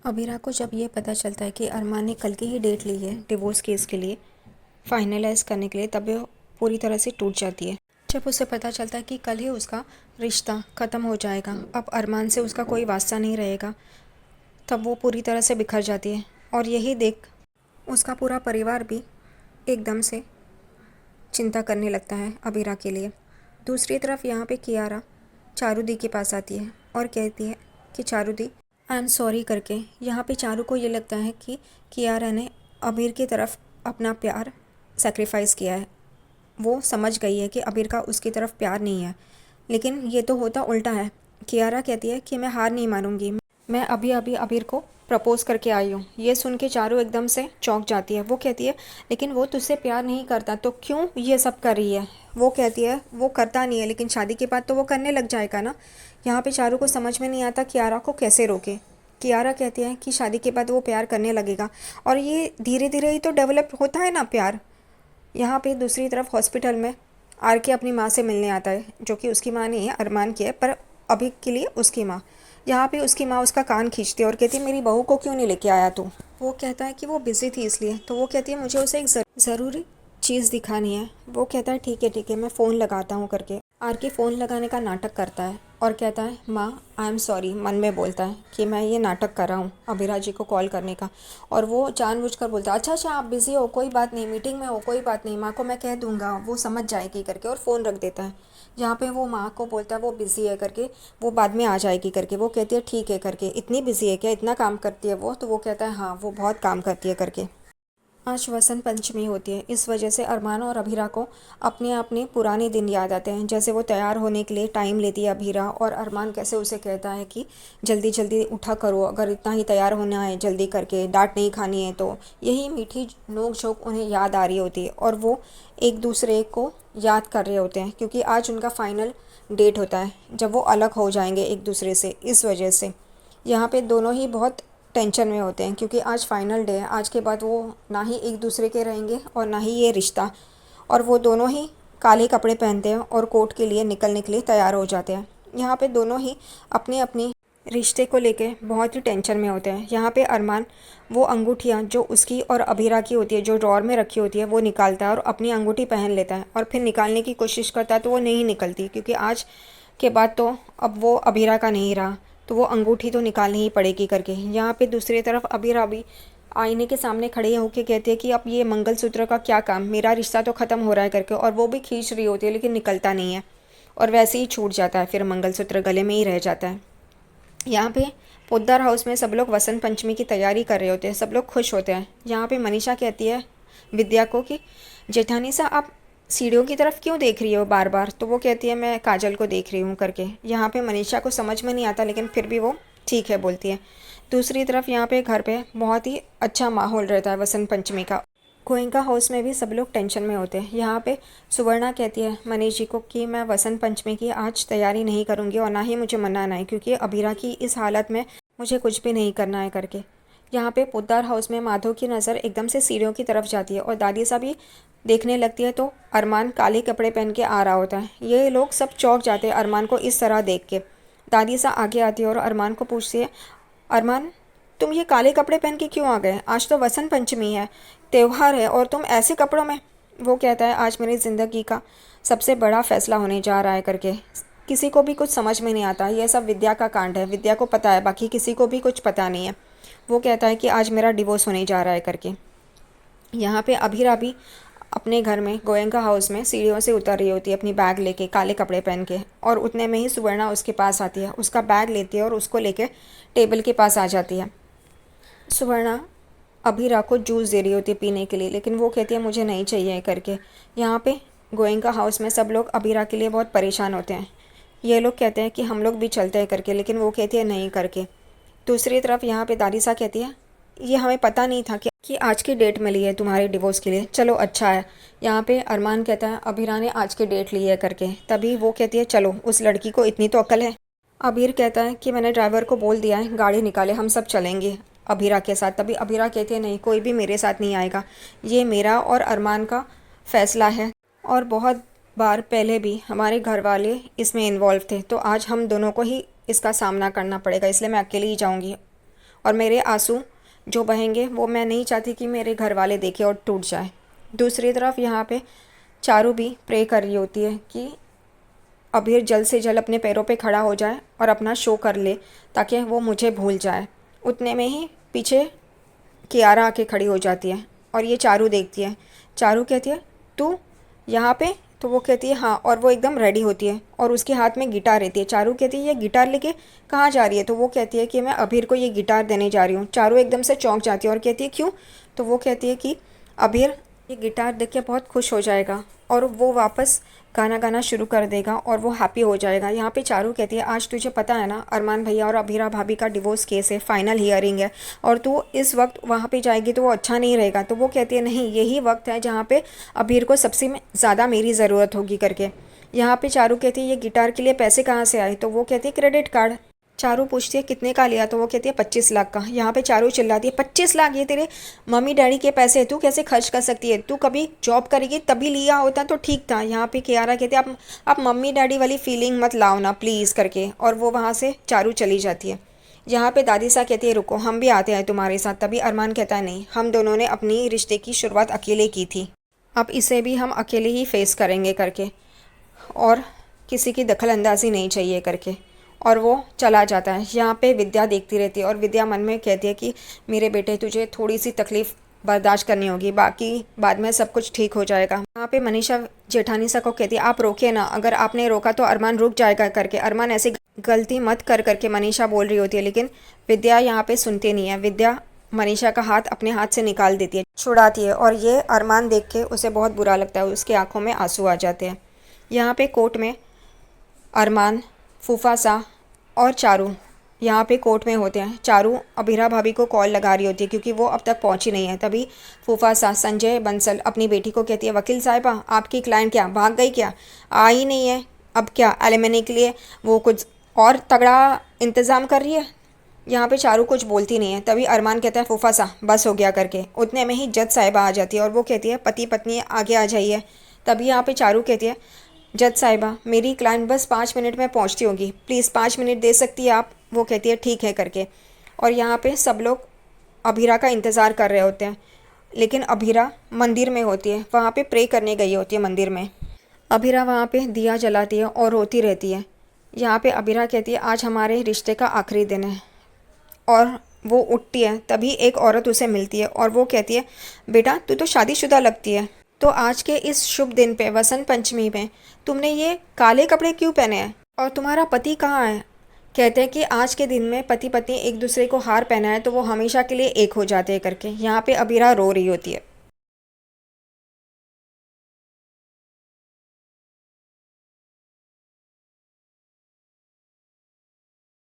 अबीरा को जब ये पता चलता है कि अरमान ने कल की ही डेट ली है डिवोर्स केस के लिए फाइनलाइज करने के लिए, तब वो पूरी तरह से टूट जाती है। जब उसे पता चलता है कि कल ही उसका रिश्ता ख़त्म हो जाएगा, अब अरमान से उसका कोई वास्ता नहीं रहेगा, तब वो पूरी तरह से बिखर जाती है। और यही देख उसका पूरा परिवार भी एकदम से चिंता करने लगता है अबीरा के लिए। दूसरी तरफ यहाँ पे कियारा चारुदी के पास आती है और कहती है कि चारुदी, आई एम सॉरी करके। यहाँ पे चारू को ये लगता है कि कियारा ने अबीर की तरफ अपना प्यार सेक्रीफाइस किया है। वो समझ गई है कि अबीर का उसकी तरफ प्यार नहीं है, लेकिन ये तो होता उल्टा है। कियारा कहती है कि मैं हार नहीं मानूंगी, मैं अभी अभी अबीर को प्रपोज करके आई हूँ। ये सुन के चारू एकदम से चौंक जाती है। वो कहती है लेकिन वो तुझसे प्यार नहीं करता तो क्यों ये सब कर रही है। वो कहती है वो करता नहीं है, लेकिन शादी के बाद तो वो करने लग जाएगा ना। यहाँ पे चारू को समझ में नहीं आता कियारा को कैसे रोके। कियारा कहती है कि शादी के बाद वो प्यार करने लगेगा और ये धीरे धीरे ही तो डेवलप होता है ना प्यार। यहाँ पे दूसरी तरफ हॉस्पिटल में आर के अपनी माँ से मिलने आता है, जो कि उसकी माँ नहीं है, अरमान की है, पर अभी के लिए उसकी माँ। यहाँ पे उसकी माँ उसका कान खींचती है और कहती है मेरी बहू को क्यों नहीं लेके आया तू। वो कहता है कि वो बिज़ी थी इसलिए। तो वो कहती है मुझे उसे एक ज़रूरी चीज़ दिखानी है। वो कहता है ठीक है मैं फ़ोन लगाता हूँ करके। आर के फ़ोन लगाने का नाटक करता है और कहता है माँ आई एम सॉरी, मन में बोलता है कि मैं ये नाटक कर रहा हूँ अबीरा जी को कॉल करने का। और वो जानबूझकर बोलता है अच्छा आप बिज़ी हो, कोई बात नहीं, मीटिंग में हो, कोई बात नहीं, माँ को मैं कह दूँगा, वो समझ जाएगी करके, और फ़ोन रख देता है। यहाँ पे वो माँ को बोलता है वो बिज़ी है करके, वो बाद में आ जाएगी करके। वो कहती है ठीक है करके, इतनी बिज़ी है क्या, इतना काम करती है वो। तो वो कहता है हाँ वो बहुत काम करती है करके। आज वसंत पंचमी होती है, इस वजह से अरमान और अभीरा को अपने अपने पुराने दिन याद आते हैं। जैसे वो तैयार होने के लिए टाइम लेती है अभीरा, और अरमान कैसे उसे कहता है कि जल्दी जल्दी उठा करो, अगर इतना ही तैयार होना है जल्दी करके, डांट नहीं खानी है। तो यही मीठी नोक झोंक उन्हें याद आ रही होती है और वो एक दूसरे को याद कर रहे होते हैं, क्योंकि आज उनका फाइनल डेट होता है जब वो अलग हो जाएंगे एक दूसरे से। इस वजह से यहाँ पे दोनों ही बहुत टेंशन में होते हैं, क्योंकि आज फाइनल डे है। आज के बाद वो ना ही एक दूसरे के रहेंगे और ना ही ये रिश्ता। और वो दोनों ही काले कपड़े पहनते हैं और कोर्ट के लिए निकलने के लिए तैयार हो जाते हैं। यहाँ पे दोनों ही अपने अपने रिश्ते को लेके बहुत ही टेंशन में होते हैं। यहाँ पे अरमान वो अंगूठियाँ जो उसकी और अबीरा की होती है, जो ड्रॉर में रखी होती है, वो निकालता है और अपनी अंगूठी पहन लेता है, और फिर निकालने की कोशिश करता है तो वो नहीं निकलती, क्योंकि आज के बाद तो अब वो अबीरा का नहीं रहा, तो वो अंगूठी तो निकालनी ही पड़ेगी करके। यहाँ पे दूसरी तरफ अबीरा भी आईने के सामने खड़े होकर कहती है कि अब ये मंगलसूत्र का क्या काम, मेरा रिश्ता तो ख़त्म हो रहा है करके। और वो भी खींच रही होती है लेकिन निकलता नहीं है, और वैसे ही छूट जाता है, फिर मंगलसूत्र गले में ही रह जाता है। यहाँ पे पोद्दार हाउस में सब लोग वसंत पंचमी की तैयारी कर रहे होते हैं, सब लोग खुश होते हैं। यहाँ पे मनीषा कहती है विद्या को कि जेठानी सा आप सीढ़ियों की तरफ क्यों देख रही हो बार बार। तो वो कहती है मैं काजल को देख रही हूँ करके। यहाँ पे मनीषा को समझ में नहीं आता, लेकिन फिर भी वो ठीक है बोलती है। दूसरी तरफ यहाँ पे घर पे बहुत ही अच्छा माहौल रहता है वसंत पंचमी का। गोयनका हाउस में भी सब लोग टेंशन में होते हैं। यहाँ पे सुवर्णा कहती है मनीष जी को कि मैं वसंत पंचमी की आज तैयारी नहीं करूँगी और ना ही मुझे मनाना है, क्योंकि अबीरा की इस हालत में मुझे कुछ भी नहीं करना है करके। यहाँ पे पोद्दार हाउस में माधव की नज़र एकदम से सीढ़ियों की तरफ जाती है और दादी सा भी देखने लगती है, तो अरमान काले कपड़े पहन के आ रहा होता है। ये लोग सब चौंक जाते हैं अरमान को इस तरह देख के। दादी सा आगे आती है और अरमान को पूछती है अरमान तुम ये काले कपड़े पहन के क्यों आ गए, आज तो वसंत पंचमी है, त्यौहार है, और तुम ऐसे कपड़ों में। वो कहता है आज मेरी ज़िंदगी का सबसे बड़ा फैसला होने जा रहा है करके। किसी को भी कुछ समझ में नहीं आता, यह सब विद्या का कांड है, विद्या को पता है, बाकी किसी को भी कुछ पता नहीं है। वो कहता है कि आज मेरा डिवोर्स होने जा रहा है करके। यहाँ पे अभीरा भी अपने घर में गोयनका हाउस में सीढ़ियों से उतर रही होती है अपनी बैग लेके, काले कपड़े पहन के, और उतने में ही सुवर्णा उसके पास आती है, उसका बैग लेती है और उसको लेके टेबल के पास आ जाती है। सुवर्णा अभीरा को जूस दे रही होती है पीने के लिए, लेकिन वो कहती है मुझे नहीं चाहिए करके। यहाँ पे गोयनका हाउस में सब लोग अभीरा के लिए बहुत परेशान होते हैं। ये लोग कहते हैं कि हम लोग भी चलते हैं करके, लेकिन वो कहती है नहीं करके। दूसरी तरफ यहाँ पे दादी सा कहती है ये हमें पता नहीं था कि आज की डेट मिली है तुम्हारे डिवोर्स के लिए, चलो अच्छा है। यहाँ पे अरमान कहता है अबीरा ने आज की डेट ली है करके। तभी वो कहती है चलो, उस लड़की को इतनी तो अक्ल है। अबीर कहता है कि मैंने ड्राइवर को बोल दिया है गाड़ी निकाले, हम सब चलेंगे अबीरा के साथ। तभी अबीरा कहती है नहीं, कोई भी मेरे साथ नहीं आएगा, ये मेरा और अरमान का फ़ैसला है, और बहुत बार पहले भी हमारे घर वाले इसमें इन्वॉल्व थे, तो आज हम दोनों को ही इसका सामना करना पड़ेगा, इसलिए मैं अकेले ही जाऊंगी। और मेरे आंसू जो बहेंगे वो मैं नहीं चाहती कि मेरे घर वाले देखें और टूट जाए। दूसरी तरफ यहाँ पे चारू भी प्रे कर रही होती है कि अभीर जल्द से जल्द अपने पैरों पे खड़ा हो जाए और अपना शो कर ले ताकि वो मुझे भूल जाए। उतने में ही पीछे कियारा आके खड़ी हो जाती है और ये चारू देखती है। चारू कहती है तू यहाँ पे? तो वो कहती है हाँ, और वो एकदम रेडी होती है और उसके हाथ में गिटार रहती है। चारू कहती है ये गिटार लेके कहाँ जा रही है? तो वो कहती है कि मैं अभीर को ये गिटार देने जा रही हूँ। चारू एकदम से चौंक जाती है और कहती है क्यों? तो वो कहती है कि अभीर ये गिटार देख के बहुत खुश हो जाएगा और वो वापस गाना गाना शुरू कर देगा और वो हैप्पी हो जाएगा। यहाँ पे चारू कहती है आज तुझे पता है ना, अरमान भैया और अभीरा भाभी का डिवोर्स केस है, फाइनल हियरिंग है और तू इस वक्त वहाँ पे जाएगी तो वो अच्छा नहीं रहेगा। तो वो कहती है नहीं, यही वक्त है जहाँ पे अभीर को सबसे ज़्यादा मेरी ज़रूरत होगी करके। यहाँ पे चारू कहती है ये गिटार के लिए पैसे कहाँ से आए? तो वो कहती है क्रेडिट कार्ड। चारू पूछती है कितने का लिया? तो वो कहती है 25 लाख का। यहाँ पे चारू चिल्लाती है 25 लाख? ये तेरे मम्मी डैडी के पैसे हैं, तू कैसे खर्च कर सकती है? तू कभी जॉब करेगी तभी लिया होता तो ठीक था। यहाँ पे कियारा कहती है आप मम्मी डैडी वाली फीलिंग मत लाओ ना प्लीज़ करके, और वो वहाँ से चारू चली जाती है। यहाँ पे दादी सा कहती है रुको हम भी आते हैं तुम्हारे साथ। तभी अरमान कहता है नहीं, हम दोनों ने अपनी रिश्ते की शुरुआत अकेले की थी, अब इसे भी हम अकेले ही फेस करेंगे करके, और किसी की दखल अंदाजी नहीं चाहिए करके, और वो चला जाता है। यहाँ पे विद्या देखती रहती है और विद्या मन में कहती है कि मेरे बेटे तुझे थोड़ी सी तकलीफ़ बर्दाश्त करनी होगी, बाकी बाद में सब कुछ ठीक हो जाएगा। यहाँ पे मनीषा जेठानी सा को कहती है आप रोकिए ना, अगर आपने रोका तो अरमान रुक जाएगा करके। अरमान ऐसी गलती मत कर करके मनीषा बोल रही होती है, लेकिन विद्या यहाँ पे सुनती नहीं है। विद्या मनीषा का हाथ अपने हाथ से निकाल देती है, छुड़ाती है, और ये अरमान देख के उसे बहुत बुरा लगता है, उसकी आंखों में आंसू आ जाते हैं। यहाँ पे कोर्ट में अरमान, फूफा सा और चारू यहाँ पे कोर्ट में होते हैं। चारू अभीरा भाभी को कॉल लगा रही होती है क्योंकि वो अब तक पहुँची नहीं है। तभी फूफा सा संजय बंसल अपनी बेटी को कहती है वकील साहिबा आपकी क्लाइंट क्या भाग गई क्या? आ ही नहीं है, अब क्या एलिमनी के लिए वो कुछ और तगड़ा इंतज़ाम कर रही है? यहाँ पे चारू कुछ बोलती नहीं है। तभी अरमान कहता है फूफा सा बस हो गया करके। उतने में ही जज साहिबा आ जाती है और वो कहती है पति पत्नी आगे आ जाइए। तभी यहाँ पे चारू कहती है जज साहिबा मेरी क्लाइंट बस 5 मिनट में पहुँचती होगी, प्लीज़ 5 मिनट दे सकती है आप? वो कहती है ठीक है करके। और यहाँ पे सब लोग अभीरा का इंतज़ार कर रहे होते हैं, लेकिन अभीरा मंदिर में होती है, वहाँ पे प्रे करने गई होती है मंदिर में। अभीरा वहाँ पे दिया जलाती है और रोती रहती है। यहाँ पे अभीरा कहती है आज हमारे रिश्ते का आखिरी दिन है, और वो उठती है। तभी एक औरत उसे मिलती है और वो कहती है बेटा तू तो शादीशुदा लगती है, तो आज के इस शुभ दिन पे वसंत पंचमी में तुमने ये काले कपड़े क्यों पहने हैं, और तुम्हारा पति कहाँ है? कहते हैं कि आज के दिन में पति पत्नी एक दूसरे को हार पहनाए तो वो हमेशा के लिए एक हो जाते हैं करके। यहाँ पे अबीरा रो रही होती है।